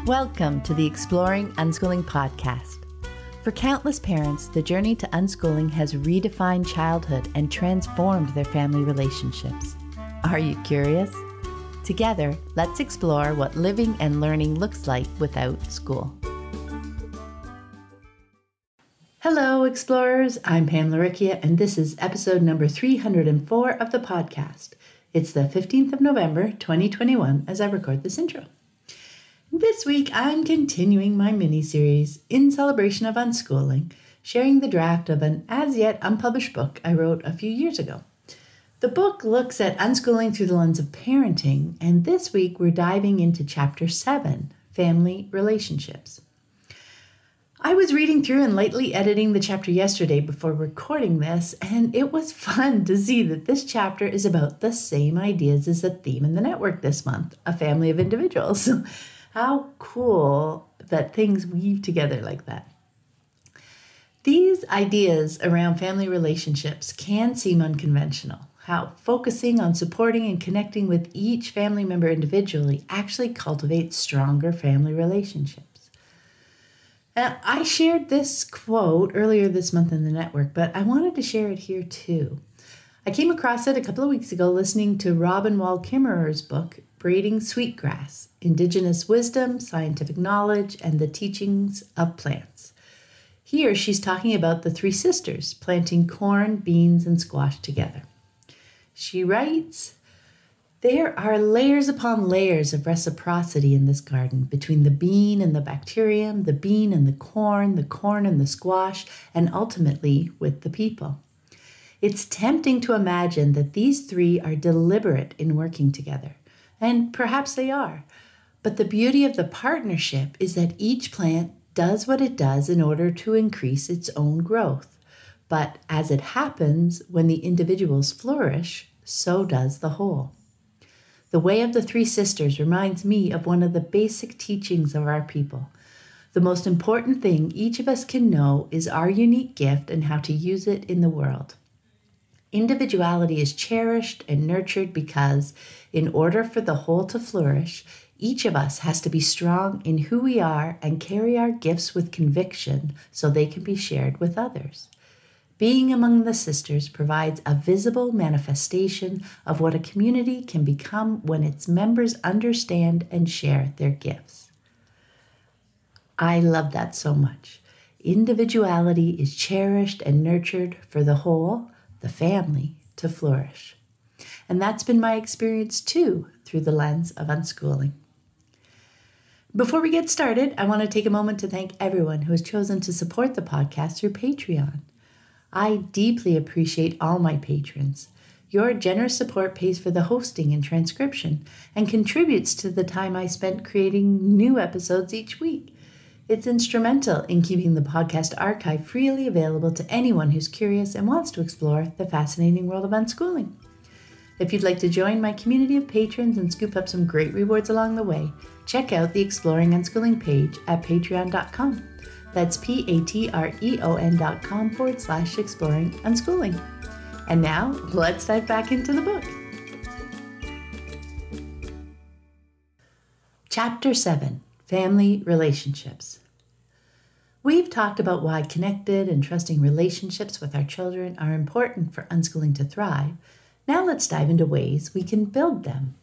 Welcome to the Exploring Unschooling podcast. For countless parents, the journey to unschooling has redefined childhood and transformed their family relationships. Are you curious? Together, let's explore what living and learning looks like without school. Hello, explorers. I'm Pam Laricchia, and this is episode number 304 of the podcast. It's the 15th of November, 2021, as I record this intro. This week, I'm continuing my miniseries, In Celebration of Unschooling, sharing the draft of an as-yet unpublished book I wrote a few years ago. The book looks at unschooling through the lens of parenting, and this week we're diving into Chapter 7, Family Relationships. I was reading through and lightly editing the chapter yesterday before recording this, and it was fun to see that this chapter is about the same ideas as the theme in the network this month, a family of individuals. How cool that things weave together like that. These ideas around family relationships can seem unconventional. How focusing on supporting and connecting with each family member individually actually cultivates stronger family relationships. I shared this quote earlier this month in the network, but I wanted to share it here too. I came across it a couple of weeks ago listening to Robin Wall Kimmerer's book, Braiding Sweetgrass, Indigenous Wisdom, Scientific Knowledge, and the Teachings of Plants. Here she's talking about the three sisters planting corn, beans, and squash together. She writes, "There are layers upon layers of reciprocity in this garden between the bean and the bacterium, the bean and the corn and the squash, and ultimately with the people. It's tempting to imagine that these three are deliberate in working together. And perhaps they are. But the beauty of the partnership is that each plant does what it does in order to increase its own growth. But as it happens, when the individuals flourish, so does the whole. The way of the three sisters reminds me of one of the basic teachings of our people. The most important thing each of us can know is our unique gift and how to use it in the world. Individuality is cherished and nurtured because, in order for the whole to flourish, each of us has to be strong in who we are and carry our gifts with conviction so they can be shared with others. Being among the sisters provides a visible manifestation of what a community can become when its members understand and share their gifts." I love that so much. Individuality is cherished and nurtured for the whole, the family, to flourish. And that's been my experience too, through the lens of unschooling. Before we get started, I want to take a moment to thank everyone who has chosen to support the podcast through Patreon. I deeply appreciate all my patrons. Your generous support pays for the hosting and transcription and contributes to the time I spent creating new episodes each week. It's instrumental in keeping the podcast archive freely available to anyone who's curious and wants to explore the fascinating world of unschooling. If you'd like to join my community of patrons and scoop up some great rewards along the way, check out the Exploring Unschooling page at patreon.com. That's patreon.com/exploring unschooling. And now, let's dive back into the book. Chapter 7, Family Relationships. We've talked about why connected and trusting relationships with our children are important for unschooling to thrive. Now let's dive into ways we can build them.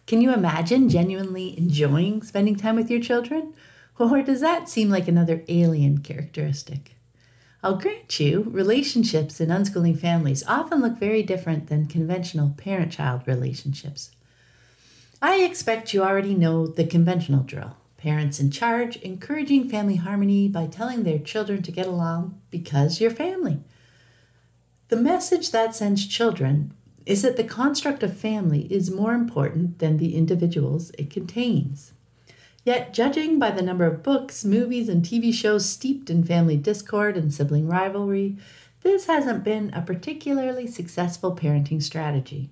Can you imagine genuinely enjoying spending time with your children? Or does that seem like another alien characteristic? I'll grant you, relationships in unschooling families often look very different than conventional parent-child relationships. I expect you already know the conventional drill. Parents in charge, encouraging family harmony by telling their children to get along because you're family. The message that sends children is that the construct of family is more important than the individuals it contains. Yet, judging by the number of books, movies, and TV shows steeped in family discord and sibling rivalry, this hasn't been a particularly successful parenting strategy.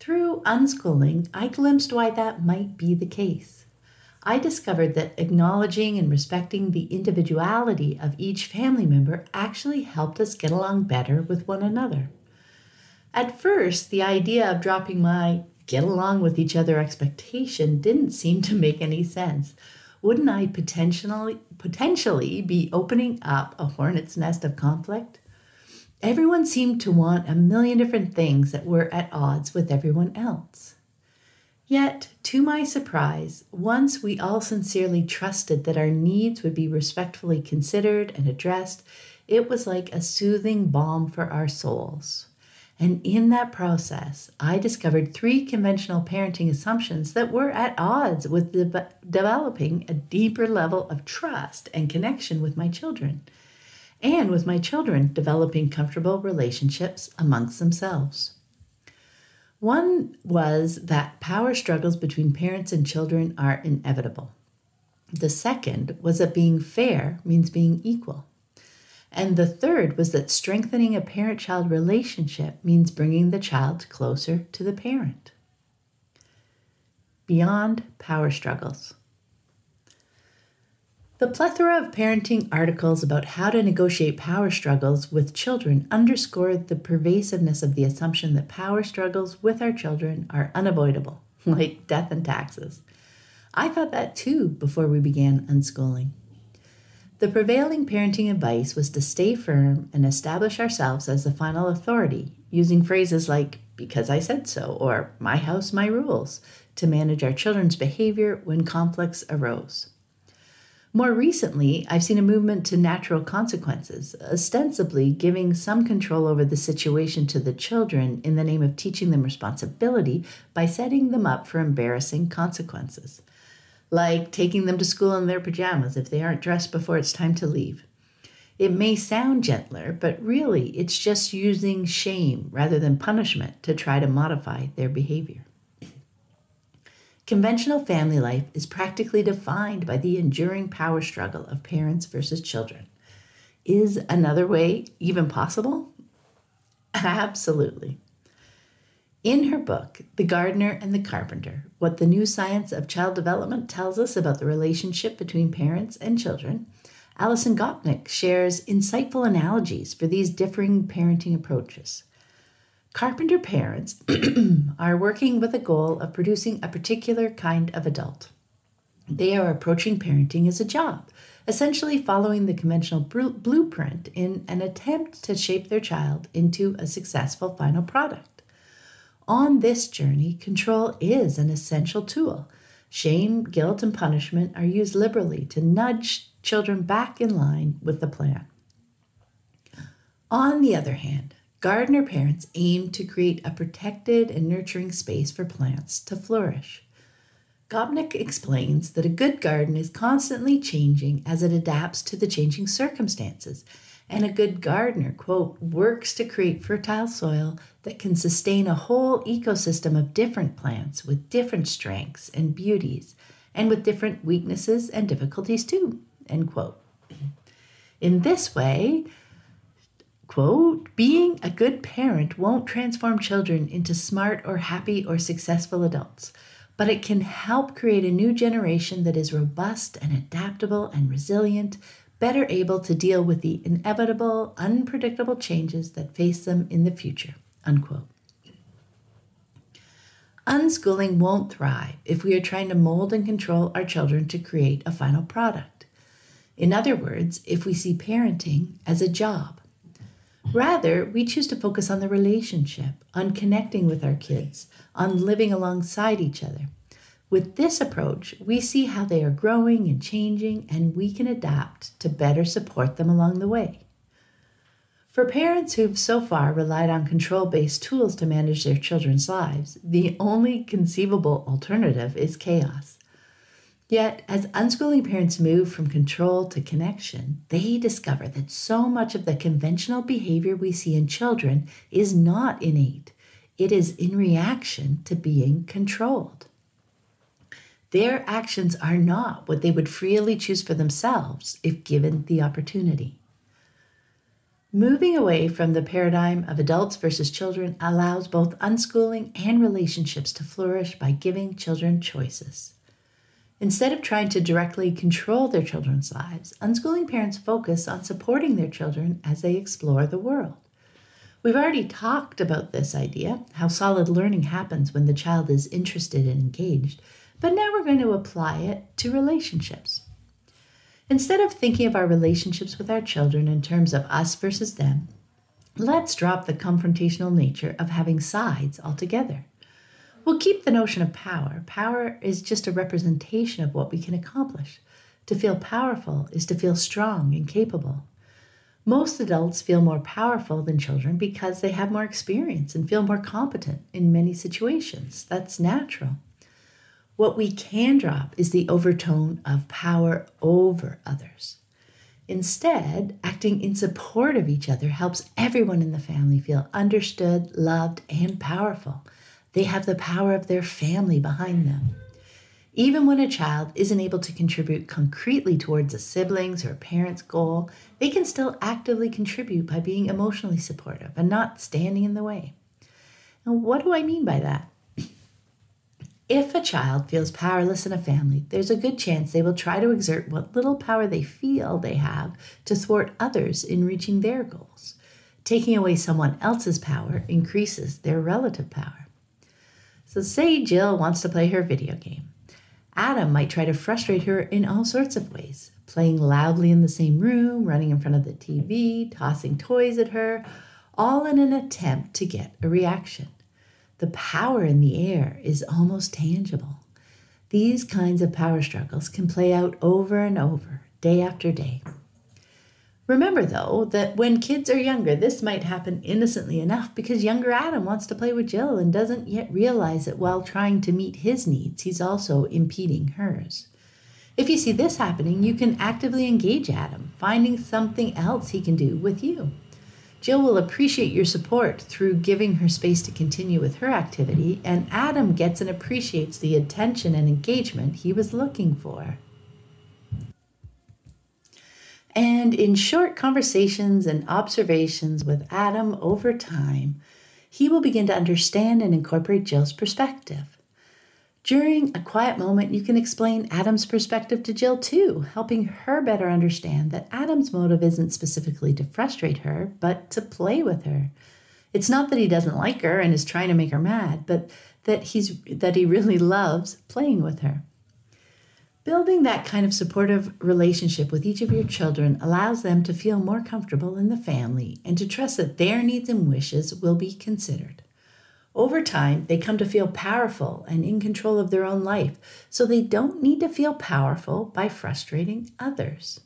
Through unschooling, I glimpsed why that might be the case. I discovered that acknowledging and respecting the individuality of each family member actually helped us get along better with one another. At first, the idea of dropping my get along with each other expectation didn't seem to make any sense. Wouldn't I potentially be opening up a hornet's nest of conflict? Everyone seemed to want a million different things that were at odds with everyone else. Yet, to my surprise, once we all sincerely trusted that our needs would be respectfully considered and addressed, it was like a soothing balm for our souls. And in that process, I discovered 3 conventional parenting assumptions that were at odds with developing a deeper level of trust and connection with my children, and with my children developing comfortable relationships amongst themselves. One was that power struggles between parents and children are inevitable. The second was that being fair means being equal. And the third was that strengthening a parent-child relationship means bringing the child closer to the parent. Beyond power struggles. The plethora of parenting articles about how to negotiate power struggles with children underscored the pervasiveness of the assumption that power struggles with our children are unavoidable, like death and taxes. I thought that too before we began unschooling. The prevailing parenting advice was to stay firm and establish ourselves as the final authority, using phrases like, "because I said so," or "my house, my rules," to manage our children's behavior when conflicts arose. More recently, I've seen a movement to natural consequences, ostensibly giving some control over the situation to the children in the name of teaching them responsibility by setting them up for embarrassing consequences, like taking them to school in their pajamas if they aren't dressed before it's time to leave. It may sound gentler, but really it's just using shame rather than punishment to try to modify their behavior. Conventional family life is practically defined by the enduring power struggle of parents versus children. Is another way even possible? Absolutely. In her book, The Gardener and the Carpenter, What the New Science of Child Development Tells Us About the Relationship Between Parents and Children, Alison Gopnik shares insightful analogies for these differing parenting approaches. Carpenter parents are working with a goal of producing a particular kind of adult. They are approaching parenting as a job, essentially following the conventional blueprint in an attempt to shape their child into a successful final product. On this journey, control is an essential tool. Shame, guilt, and punishment are used liberally to nudge children back in line with the plan. On the other hand, gardener parents aim to create a protected and nurturing space for plants to flourish. Gopnik explains that a good garden is constantly changing as it adapts to the changing circumstances, and a good gardener, quote, works to create fertile soil that can sustain a whole ecosystem of different plants with different strengths and beauties, and with different weaknesses and difficulties too, end quote. In this way, quote, being a good parent won't transform children into smart or happy or successful adults, but it can help create a new generation that is robust and adaptable and resilient, better able to deal with the inevitable, unpredictable changes that face them in the future, unquote. Unschooling won't thrive if we are trying to mold and control our children to create a final product. In other words, if we see parenting as a job. Rather, we choose to focus on the relationship, on connecting with our kids, on living alongside each other. With this approach, we see how they are growing and changing, and we can adapt to better support them along the way. For parents who've so far relied on control-based tools to manage their children's lives, the only conceivable alternative is chaos. Yet, as unschooling parents move from control to connection, they discover that so much of the conventional behavior we see in children is not innate. It is in reaction to being controlled. Their actions are not what they would freely choose for themselves if given the opportunity. Moving away from the paradigm of adults versus children allows both unschooling and relationships to flourish by giving children choices. Instead of trying to directly control their children's lives, unschooling parents focus on supporting their children as they explore the world. We've already talked about this idea, how solid learning happens when the child is interested and engaged, but now we're going to apply it to relationships. Instead of thinking of our relationships with our children in terms of us versus them, let's drop the confrontational nature of having sides altogether. We'll keep the notion of power. Power is just a representation of what we can accomplish. To feel powerful is to feel strong and capable. Most adults feel more powerful than children because they have more experience and feel more competent in many situations. That's natural. What we can drop is the overtone of power over others. Instead, acting in support of each other helps everyone in the family feel understood, loved, and powerful. They have the power of their family behind them. Even when a child isn't able to contribute concretely towards a sibling's or a parent's goal, they can still actively contribute by being emotionally supportive and not standing in the way. Now, what do I mean by that? If a child feels powerless in a family, there's a good chance they will try to exert what little power they feel they have to thwart others in reaching their goals. Taking away someone else's power increases their relative power. So say Jill wants to play her video game. Adam might try to frustrate her in all sorts of ways, playing loudly in the same room, running in front of the TV, tossing toys at her, all in an attempt to get a reaction. The power in the air is almost tangible. These kinds of power struggles can play out over and over, day after day. Remember, though, that when kids are younger, this might happen innocently enough because younger Adam wants to play with Jill and doesn't yet realize that while trying to meet his needs, he's also impeding hers. If you see this happening, you can actively engage Adam, finding something else he can do with you. Jill will appreciate your support through giving her space to continue with her activity, and Adam gets and appreciates the attention and engagement he was looking for. And in short conversations and observations with Adam over time, he will begin to understand and incorporate Jill's perspective. During a quiet moment, you can explain Adam's perspective to Jill too, helping her better understand that Adam's motive isn't specifically to frustrate her, but to play with her. It's not that he doesn't like her and is trying to make her mad, but that he really loves playing with her. Building that kind of supportive relationship with each of your children allows them to feel more comfortable in the family and to trust that their needs and wishes will be considered. Over time, they come to feel powerful and in control of their own life, so they don't need to feel powerful by frustrating others.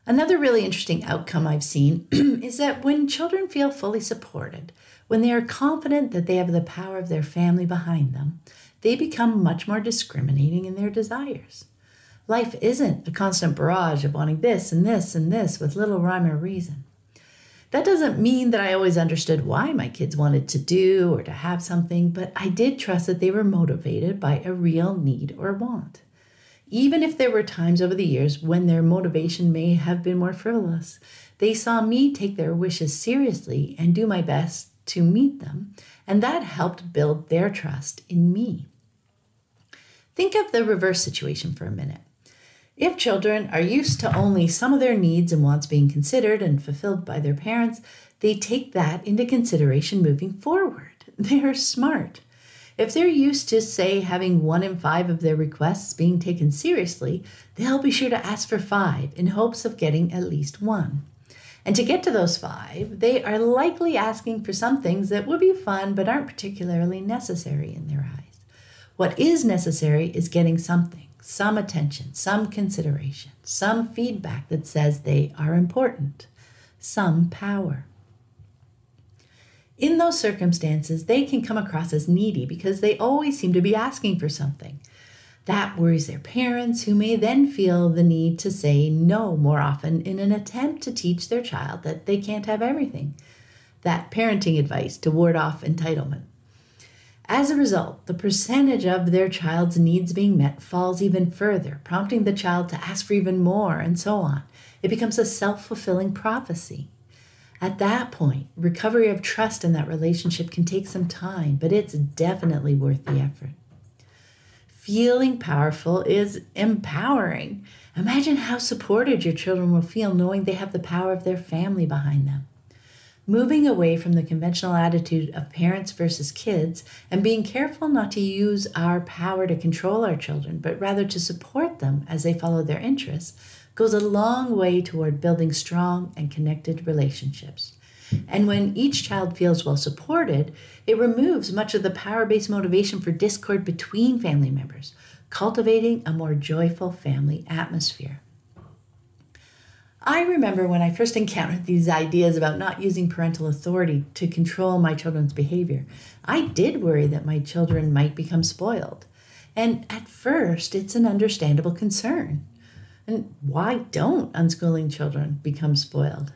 Another really interesting outcome I've seen is that when children feel fully supported, when they are confident that they have the power of their family behind them, they become much more discriminating in their desires. Life isn't a constant barrage of wanting this and this and this with little rhyme or reason. That doesn't mean that I always understood why my kids wanted to do or to have something, but I did trust that they were motivated by a real need or want. Even if there were times over the years when their motivation may have been more frivolous, they saw me take their wishes seriously and do my best to meet them, and that helped build their trust in me. Think of the reverse situation for a minute. If children are used to only some of their needs and wants being considered and fulfilled by their parents, they take that into consideration moving forward. They are smart. If they're used to, say, having 1 in 5 of their requests being taken seriously, they'll be sure to ask for 5 in hopes of getting at least 1. And to get to those 5, they are likely asking for some things that would be fun but aren't particularly necessary in their eyes. What is necessary is getting something. Some attention, some consideration, some feedback that says they are important, some power. In those circumstances, they can come across as needy because they always seem to be asking for something. That worries their parents, who may then feel the need to say no more often in an attempt to teach their child that they can't have everything. That parenting advice to ward off entitlement. As a result, the percentage of their child's needs being met falls even further, prompting the child to ask for even more, and so on. It becomes a self-fulfilling prophecy. At that point, recovery of trust in that relationship can take some time, but it's definitely worth the effort. Feeling powerful is empowering. Imagine how supported your children will feel knowing they have the power of their family behind them. moving away from the conventional attitude of parents versus kids and being careful not to use our power to control our children, but rather to support them as they follow their interests, goes a long way toward building strong and connected relationships. And when each child feels well supported, it removes much of the power-based motivation for discord between family members, cultivating a more joyful family atmosphere. I remember when I first encountered these ideas about not using parental authority to control my children's behavior, I did worry that my children might become spoiled. And at first, it's an understandable concern. And why don't unschooling children become spoiled?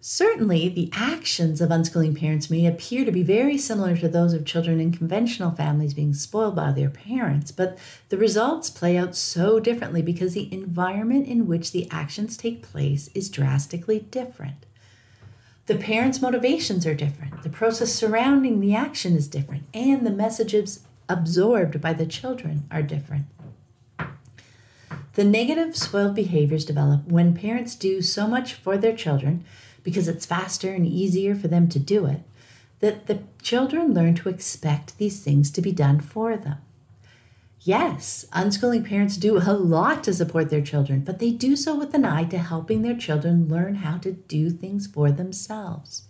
Certainly, the actions of unschooling parents may appear to be very similar to those of children in conventional families being spoiled by their parents, but the results play out so differently because the environment in which the actions take place is drastically different. The parents' motivations are different, the process surrounding the action is different, and the messages absorbed by the children are different. The negative spoiled behaviors develop when parents do so much for their children because it's faster and easier for them to do it, that the children learn to expect these things to be done for them. Yes, unschooling parents do a lot to support their children, but they do so with an eye to helping their children learn how to do things for themselves.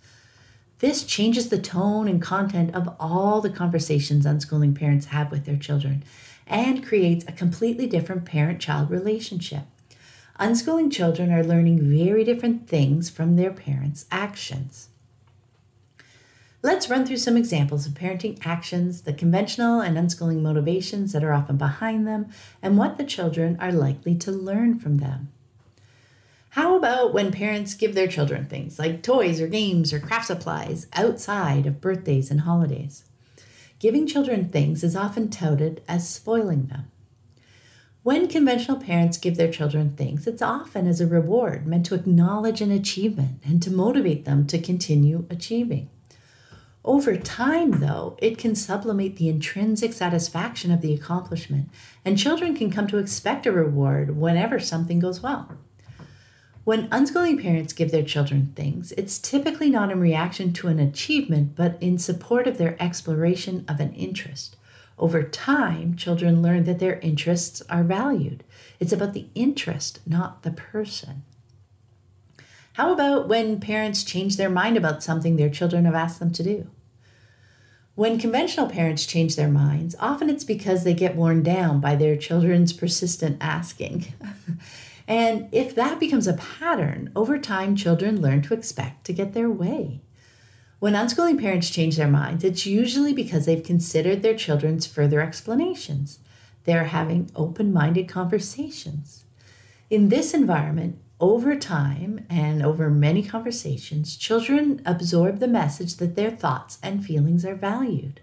This changes the tone and content of all the conversations unschooling parents have with their children and creates a completely different parent-child relationship. Unschooling children are learning very different things from their parents' actions. Let's run through some examples of parenting actions, the conventional and unschooling motivations that are often behind them, and what the children are likely to learn from them. How about when parents give their children things like toys or games or craft supplies outside of birthdays and holidays? Giving children things is often touted as spoiling them. When conventional parents give their children things, it's often as a reward meant to acknowledge an achievement and to motivate them to continue achieving. Over time, though, it can sublimate the intrinsic satisfaction of the accomplishment, and children can come to expect a reward whenever something goes well. When unschooling parents give their children things, it's typically not in reaction to an achievement, but in support of their exploration of an interest. Over time, children learn that their interests are valued. It's about the interest, not the person. How about when parents change their mind about something their children have asked them to do? When conventional parents change their minds, often it's because they get worn down by their children's persistent asking. And if that becomes a pattern, over time, children learn to expect to get their way. When unschooling parents change their minds, it's usually because they've considered their children's further explanations. They're having open-minded conversations. In this environment, over time and over many conversations, children absorb the message that their thoughts and feelings are valued.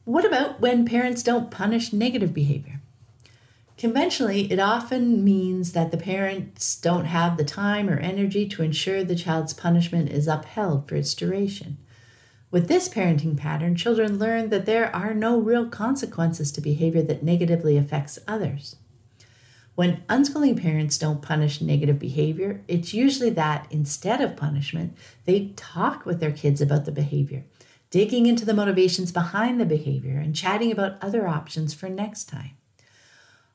What about when parents don't punish negative behavior? Conventionally, it often means that the parents don't have the time or energy to ensure the child's punishment is upheld for its duration. With this parenting pattern, children learn that there are no real consequences to behavior that negatively affects others. When unschooling parents don't punish negative behavior, it's usually that instead of punishment, they talk with their kids about the behavior, digging into the motivations behind the behavior and chatting about other options for next time.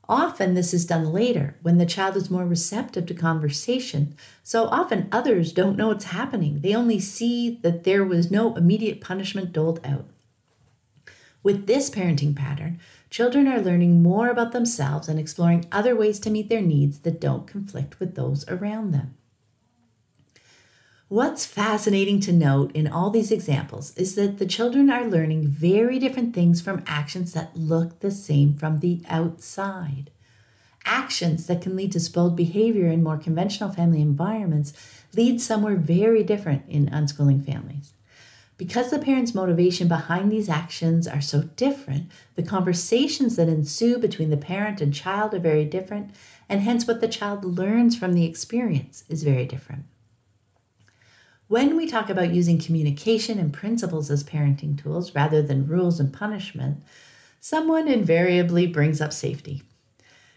Often this is done later when the child is more receptive to conversation, so often others don't know what's happening. They only see that there was no immediate punishment doled out. With this parenting pattern, children are learning more about themselves and exploring other ways to meet their needs that don't conflict with those around them. What's fascinating to note in all these examples is that the children are learning very different things from actions that look the same from the outside. Actions that can lead to spoiled behavior in more conventional family environments lead somewhere very different in unschooling families. Because the parents' motivation behind these actions are so different, the conversations that ensue between the parent and child are very different, and hence what the child learns from the experience is very different. When we talk about using communication and principles as parenting tools rather than rules and punishment, someone invariably brings up safety.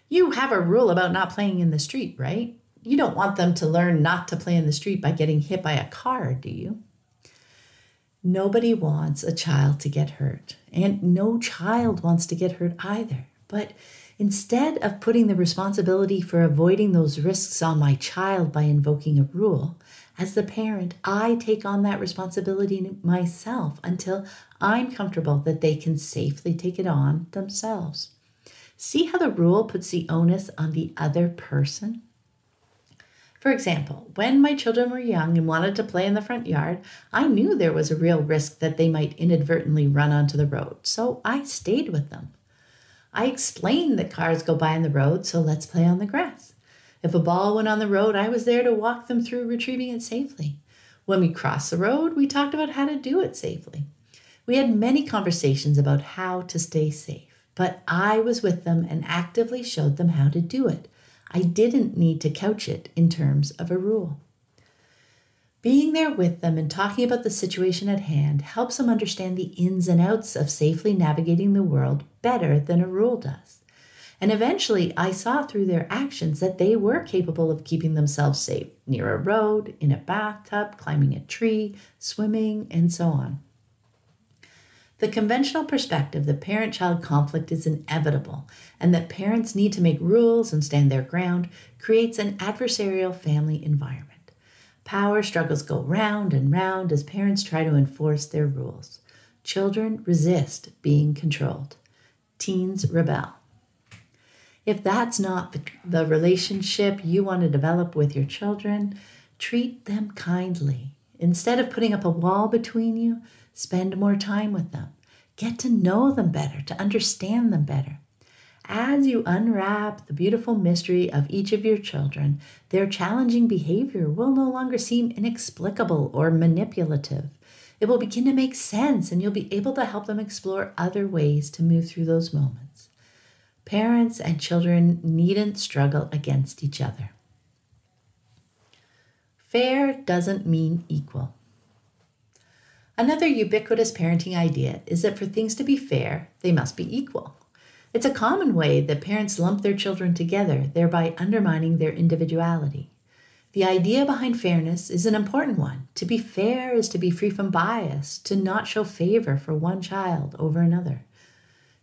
You have a rule about not playing in the street, right? You don't want them to learn not to play in the street by getting hit by a car, do you? Nobody wants a child to get hurt, and no child wants to get hurt either. But instead of putting the responsibility for avoiding those risks on my child by invoking a rule, as the parent, I take on that responsibility myself until I'm comfortable that they can safely take it on themselves. See how the rule puts the onus on the other person? For example, when my children were young and wanted to play in the front yard, I knew there was a real risk that they might inadvertently run onto the road, so I stayed with them. I explained that cars go by on the road, so let's play on the grass. If a ball went on the road, I was there to walk them through retrieving it safely. When we crossed the road, we talked about how to do it safely. We had many conversations about how to stay safe, but I was with them and actively showed them how to do it. I didn't need to couch it in terms of a rule. Being there with them and talking about the situation at hand helps them understand the ins and outs of safely navigating the world better than a rule does. And eventually, I saw through their actions that they were capable of keeping themselves safe near a road, in a bathtub, climbing a tree, swimming, and so on. The conventional perspective that parent-child conflict is inevitable and that parents need to make rules and stand their ground creates an adversarial family environment. Power struggles go round and round as parents try to enforce their rules. Children resist being controlled. Teens rebel. If that's not the relationship you want to develop with your children, treat them kindly. Instead of putting up a wall between you, spend more time with them. Get to know them better, to understand them better. As you unwrap the beautiful mystery of each of your children, their challenging behavior will no longer seem inexplicable or manipulative. It will begin to make sense, and you'll be able to help them explore other ways to move through those moments. Parents and children needn't struggle against each other. Fair doesn't mean equal. Another ubiquitous parenting idea is that for things to be fair, they must be equal. It's a common way that parents lump their children together, thereby undermining their individuality. The idea behind fairness is an important one. To be fair is to be free from bias, to not show favor for one child over another.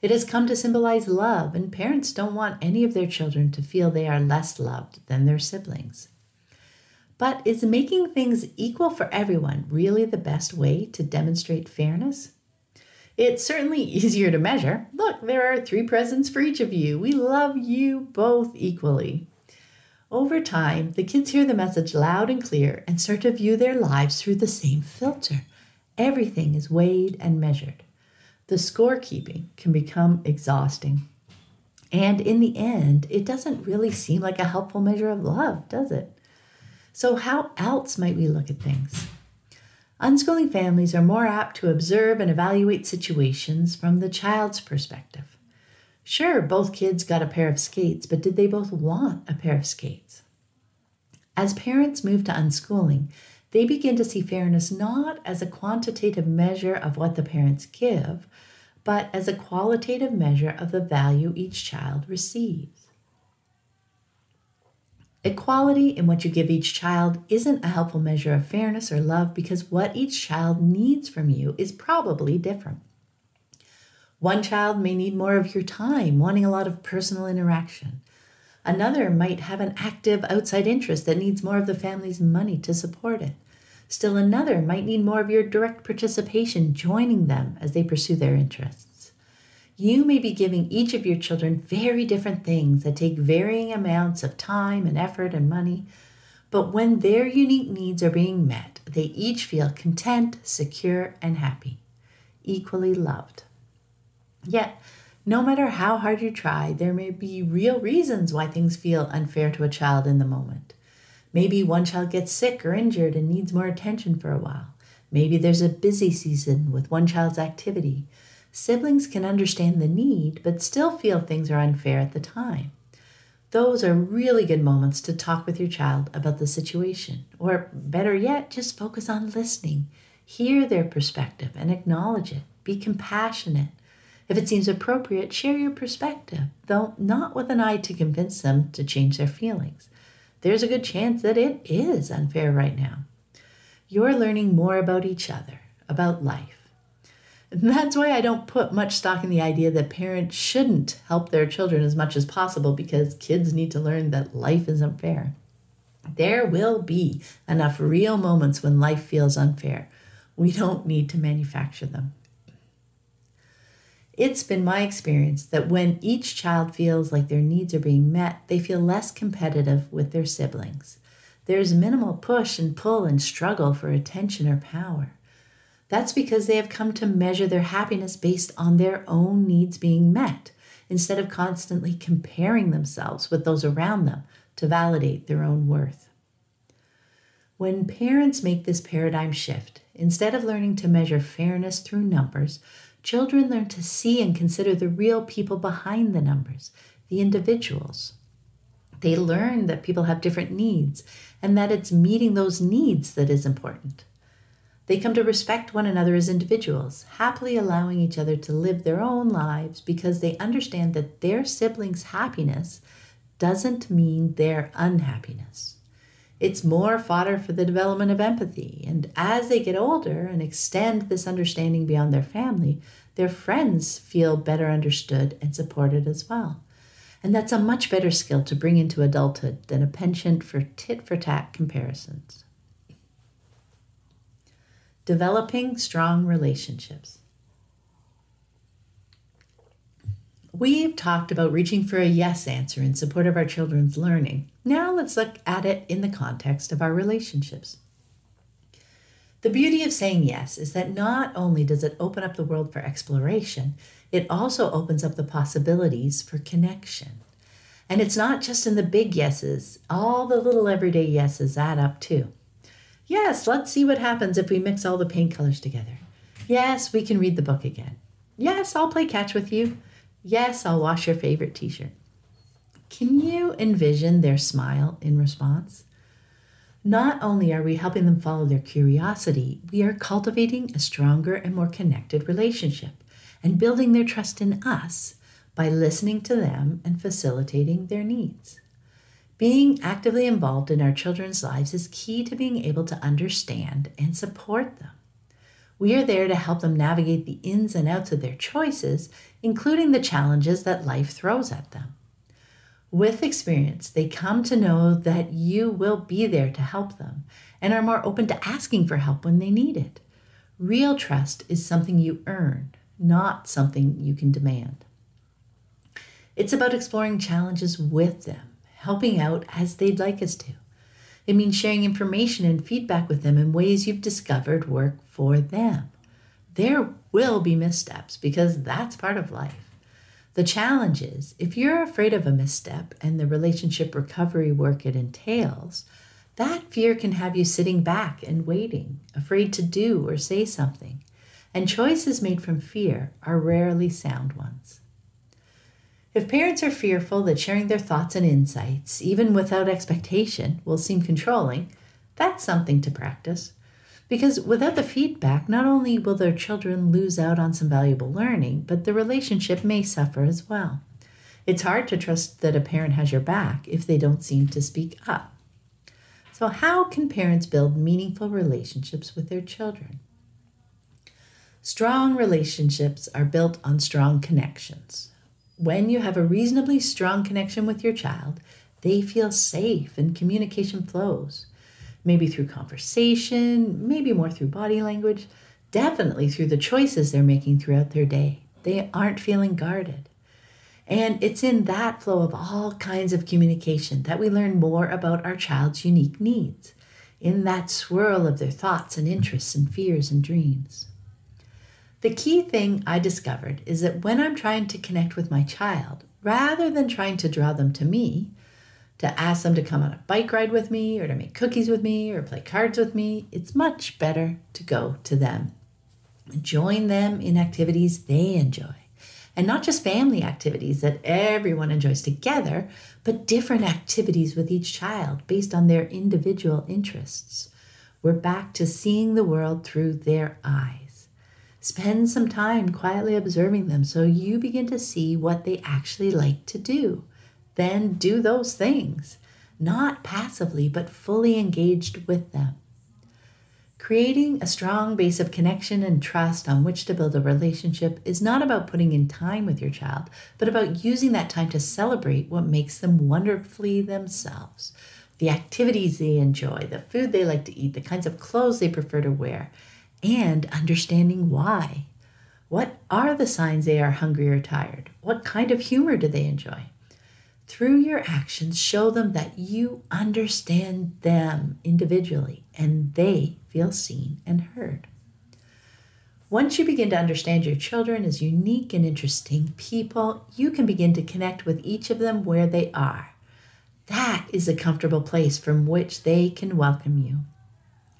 It has come to symbolize love, and parents don't want any of their children to feel they are less loved than their siblings. But is making things equal for everyone really the best way to demonstrate fairness? It's certainly easier to measure. Look, there are 3 presents for each of you. We love you both equally. Over time, the kids hear the message loud and clear and start to view their lives through the same filter. Everything is weighed and measured. The scorekeeping can become exhausting. And in the end, it doesn't really seem like a helpful measure of love, does it? So how else might we look at things? Unschooling families are more apt to observe and evaluate situations from the child's perspective. Sure, both kids got a pair of skates, but did they both want a pair of skates? As parents move to unschooling, they begin to see fairness not as a quantitative measure of what the parents give, but as a qualitative measure of the value each child receives. Equality in what you give each child isn't a helpful measure of fairness or love because what each child needs from you is probably different. One child may need more of your time, wanting a lot of personal interaction. Another might have an active outside interest that needs more of the family's money to support it. Still another might need more of your direct participation, joining them as they pursue their interests. You may be giving each of your children very different things that take varying amounts of time and effort and money, but when their unique needs are being met, they each feel content, secure, and happy, equally loved. Yet, no matter how hard you try, there may be real reasons why things feel unfair to a child in the moment. Maybe one child gets sick or injured and needs more attention for a while. Maybe there's a busy season with one child's activity. Siblings can understand the need, but still feel things are unfair at the time. Those are really good moments to talk with your child about the situation, or better yet, just focus on listening. Hear their perspective and acknowledge it. Be compassionate. If it seems appropriate, share your perspective, though not with an eye to convince them to change their feelings. there's a good chance that it is unfair right now. You're learning more about each other, about life. And that's why I don't put much stock in the idea that parents shouldn't help their children as much as possible because kids need to learn that life isn't fair. There will be enough real moments when life feels unfair. We don't need to manufacture them. It's been my experience that when each child feels like their needs are being met, they feel less competitive with their siblings. There's minimal push and pull and struggle for attention or power. That's because they have come to measure their happiness based on their own needs being met, instead of constantly comparing themselves with those around them to validate their own worth. When parents make this paradigm shift, instead of learning to measure fairness through numbers, children learn to see and consider the real people behind the numbers, the individuals. They learn that people have different needs and that it's meeting those needs that is important. They come to respect one another as individuals, happily allowing each other to live their own lives because they understand that their siblings' happiness doesn't mean their unhappiness. It's more fodder for the development of empathy, and as they get older and extend this understanding beyond their family, their friends feel better understood and supported as well. And that's a much better skill to bring into adulthood than a penchant for tit-for-tat comparisons. Developing strong relationships. We've talked about reaching for a yes answer in support of our children's learning. Now let's look at it in the context of our relationships. The beauty of saying yes is that not only does it open up the world for exploration, it also opens up the possibilities for connection. And it's not just in the big yeses, all the little everyday yeses add up too. Yes, let's see what happens if we mix all the paint colors together. Yes, we can read the book again. Yes, I'll play catch with you. Yes, I'll wash your favorite t-shirt. Can you envision their smile in response? Not only are we helping them follow their curiosity, we are cultivating a stronger and more connected relationship and building their trust in us by listening to them and facilitating their needs. Being actively involved in our children's lives is key to being able to understand and support them. We are there to help them navigate the ins and outs of their choices, including the challenges that life throws at them. With experience, they come to know that you will be there to help them and are more open to asking for help when they need it. Real trust is something you earn, not something you can demand. It's about exploring challenges with them, helping out as they'd like us to. It means sharing information and feedback with them in ways you've discovered work for them. There will be missteps because that's part of life. The challenge is, if you're afraid of a misstep and the relationship recovery work it entails, that fear can have you sitting back and waiting, afraid to do or say something. And choices made from fear are rarely sound ones. If parents are fearful that sharing their thoughts and insights, even without expectation, will seem controlling, that's something to practice. Because without the feedback, not only will their children lose out on some valuable learning, but the relationship may suffer as well. It's hard to trust that a parent has your back if they don't seem to speak up. So how can parents build meaningful relationships with their children? Strong relationships are built on strong connections. When you have a reasonably strong connection with your child, they feel safe and communication flows. Maybe through conversation, maybe more through body language, definitely through the choices they're making throughout their day. They aren't feeling guarded. And it's in that flow of all kinds of communication that we learn more about our child's unique needs, in that swirl of their thoughts and interests and fears and dreams. The key thing I discovered is that when I'm trying to connect with my child, rather than trying to draw them to me, to ask them to come on a bike ride with me or to make cookies with me or play cards with me, it's much better to go to them. Join them in activities they enjoy. And not just family activities that everyone enjoys together, but different activities with each child based on their individual interests. We're back to seeing the world through their eyes. Spend some time quietly observing them so you begin to see what they actually like to do. Then do those things. not passively, but fully engaged with them. Creating a strong base of connection and trust on which to build a relationship is not about putting in time with your child, but about using that time to celebrate what makes them wonderfully themselves. The activities they enjoy, the food they like to eat, the kinds of clothes they prefer to wear, and understanding why. What are the signs they are hungry or tired? What kind of humor do they enjoy? Through your actions, show them that you understand them individually and they feel seen and heard. Once you begin to understand your children as unique and interesting people, you can begin to connect with each of them where they are. That is a comfortable place from which they can welcome you.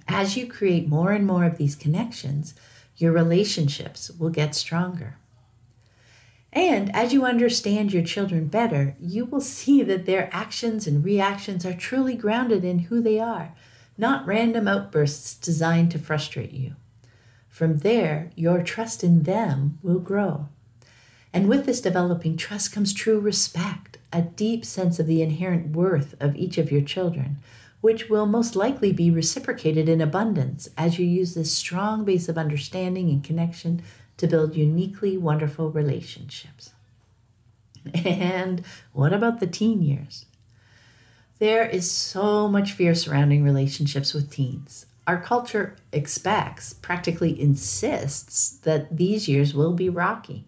As you create more and more of these connections, your relationships will get stronger. And as you understand your children better, you will see that their actions and reactions are truly grounded in who they are, not random outbursts designed to frustrate you. From there, your trust in them will grow. And with this developing trust comes true respect, a deep sense of the inherent worth of each of your children, which will most likely be reciprocated in abundance as you use this strong base of understanding and connection to build uniquely wonderful relationships. And what about the teen years? There is so much fear surrounding relationships with teens. Our culture expects, practically insists, that these years will be rocky.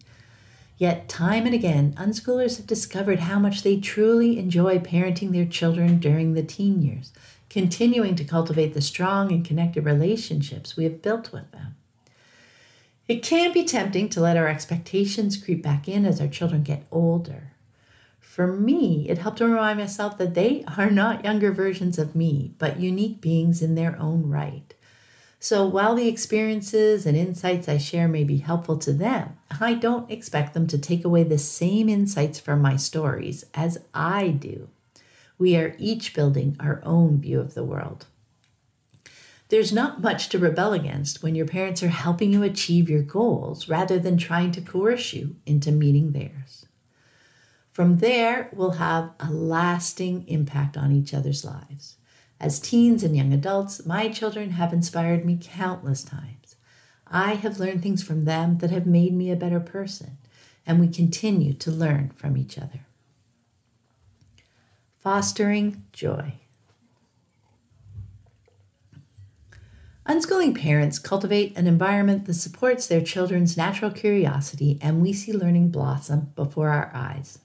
Yet time and again, unschoolers have discovered how much they truly enjoy parenting their children during the teen years, continuing to cultivate the strong and connected relationships we have built with them. It can be tempting to let our expectations creep back in as our children get older. For me, it helped to remind myself that they are not younger versions of me, but unique beings in their own right. So while the experiences and insights I share may be helpful to them, I don't expect them to take away the same insights from my stories as I do. We are each building our own view of the world. There's not much to rebel against when your parents are helping you achieve your goals rather than trying to coerce you into meeting theirs. From there, we'll have a lasting impact on each other's lives. As teens and young adults, my children have inspired me countless times. I have learned things from them that have made me a better person, and we continue to learn from each other. Fostering joy. Unschooling parents cultivate an environment that supports their children's natural curiosity, and we see learning blossom before our eyes.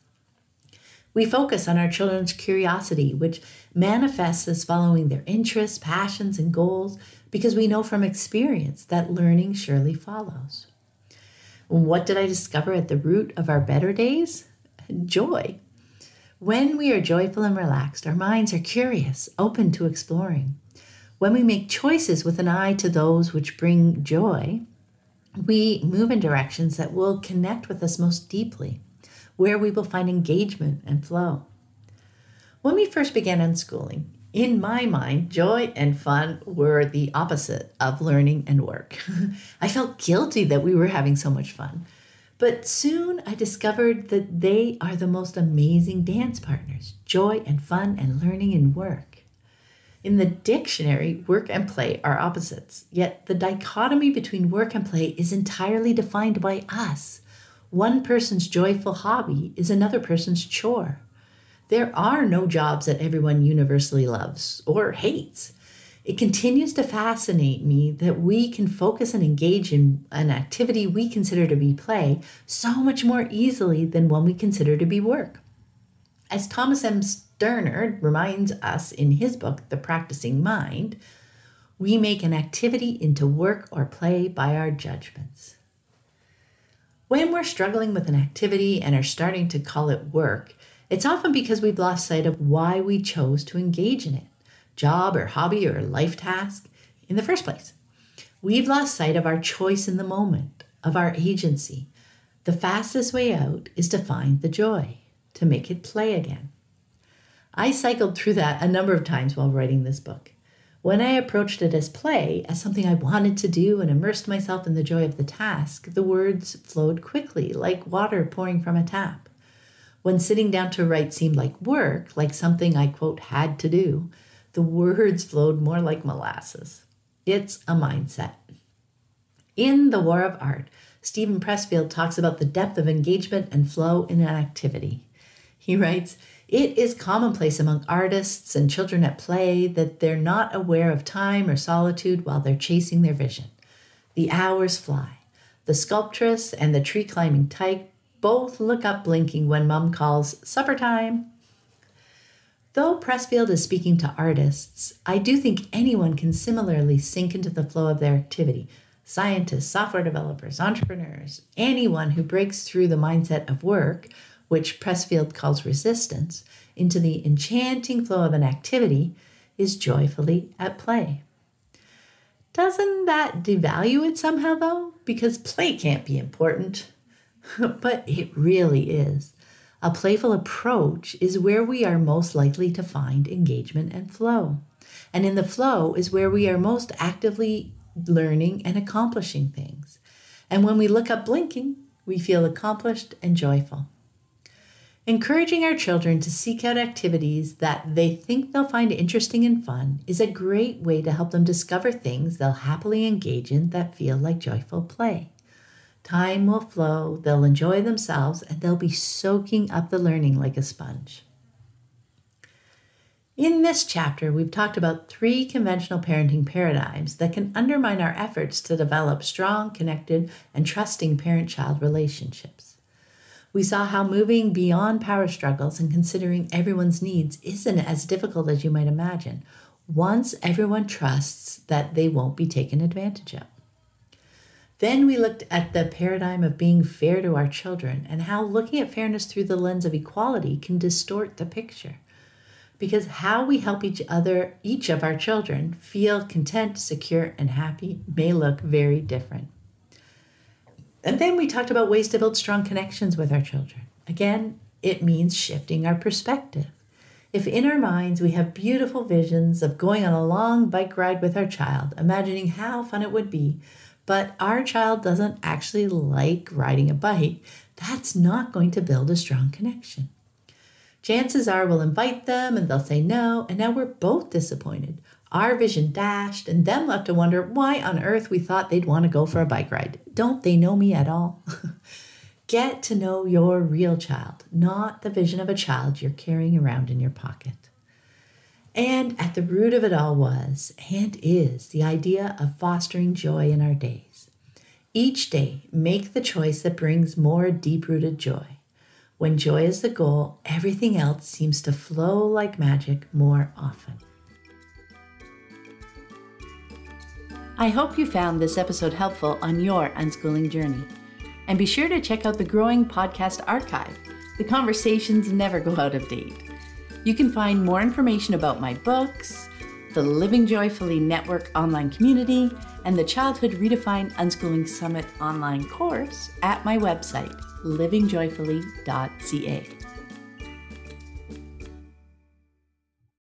We focus on our children's curiosity, which manifests as following their interests, passions, and goals, because we know from experience that learning surely follows. What did I discover at the root of our better days? Joy. When we are joyful and relaxed, our minds are curious, open to exploring. When we make choices with an eye to those which bring joy, we move in directions that will connect with us most deeply, where we will find engagement and flow. When we first began unschooling, in my mind, joy and fun were the opposite of learning and work. I felt guilty that we were having so much fun. But soon I discovered that they are the most amazing dance partners, joy and fun and learning and work. In the dictionary, work and play are opposites, yet the dichotomy between work and play is entirely defined by us. One person's joyful hobby is another person's chore. There are no jobs that everyone universally loves or hates. It continues to fascinate me that we can focus and engage in an activity we consider to be play so much more easily than one we consider to be work. As Thomas M. Sterner reminds us in his book, The Practicing Mind, we make an activity into work or play by our judgments. When we're struggling with an activity and are starting to call it work, it's often because we've lost sight of why we chose to engage in it, job or hobby or life task, in the first place. We've lost sight of our choice in the moment, of our agency. The fastest way out is to find the joy, to make it play again. I cycled through that a number of times while writing this book. When I approached it as play, as something I wanted to do and immersed myself in the joy of the task, the words flowed quickly, like water pouring from a tap. When sitting down to write seemed like work, like something I, quote, had to do, the words flowed more like molasses. It's a mindset. In The War of Art, Stephen Pressfield talks about the depth of engagement and flow in an activity. He writes, "It is commonplace among artists and children at play that they're not aware of time or solitude while they're chasing their vision. The hours fly. The sculptress and the tree-climbing tyke both look up blinking when mom calls supper time." Though Pressfield is speaking to artists, I do think anyone can similarly sink into the flow of their activity. Scientists, software developers, entrepreneurs, anyone who breaks through the mindset of work, which Pressfield calls resistance, into the enchanting flow of an activity, is joyfully at play. Doesn't that devalue it somehow, though? Because play can't be important. But it really is. A playful approach is where we are most likely to find engagement and flow. And in the flow is where we are most actively learning and accomplishing things. And when we look up blinking, we feel accomplished and joyful. Encouraging our children to seek out activities that they think they'll find interesting and fun is a great way to help them discover things they'll happily engage in that feel like joyful play. Time will flow, they'll enjoy themselves, and they'll be soaking up the learning like a sponge. In this chapter, we've talked about 3 conventional parenting paradigms that can undermine our efforts to develop strong, connected, and trusting parent-child relationships. We saw how moving beyond power struggles and considering everyone's needs isn't as difficult as you might imagine, once everyone trusts that they won't be taken advantage of. Then we looked at the paradigm of being fair to our children and how looking at fairness through the lens of equality can distort the picture. Because how we help each of our children feel content, secure, and happy may look very different. And then we talked about ways to build strong connections with our children. Again, it means shifting our perspective. If in our minds we have beautiful visions of going on a long bike ride with our child, imagining how fun it would be, but our child doesn't actually like riding a bike, that's not going to build a strong connection. Chances are we'll invite them and they'll say no, and now we're both disappointed. Our vision dashed, and them left to wonder why on earth we thought they'd want to go for a bike ride. Don't they know me at all? Get to know your real child, not the vision of a child you're carrying around in your pocket. And at the root of it all was, and is, the idea of fostering joy in our days. Each day, make the choice that brings more deep-rooted joy. When joy is the goal, everything else seems to flow like magic more often. I hope you found this episode helpful on your unschooling journey. And be sure to check out the growing podcast archive. The conversations never go out of date. You can find more information about my books, the Living Joyfully Network online community, and the Childhood Redefined Unschooling Summit online course at my website, livingjoyfully.ca.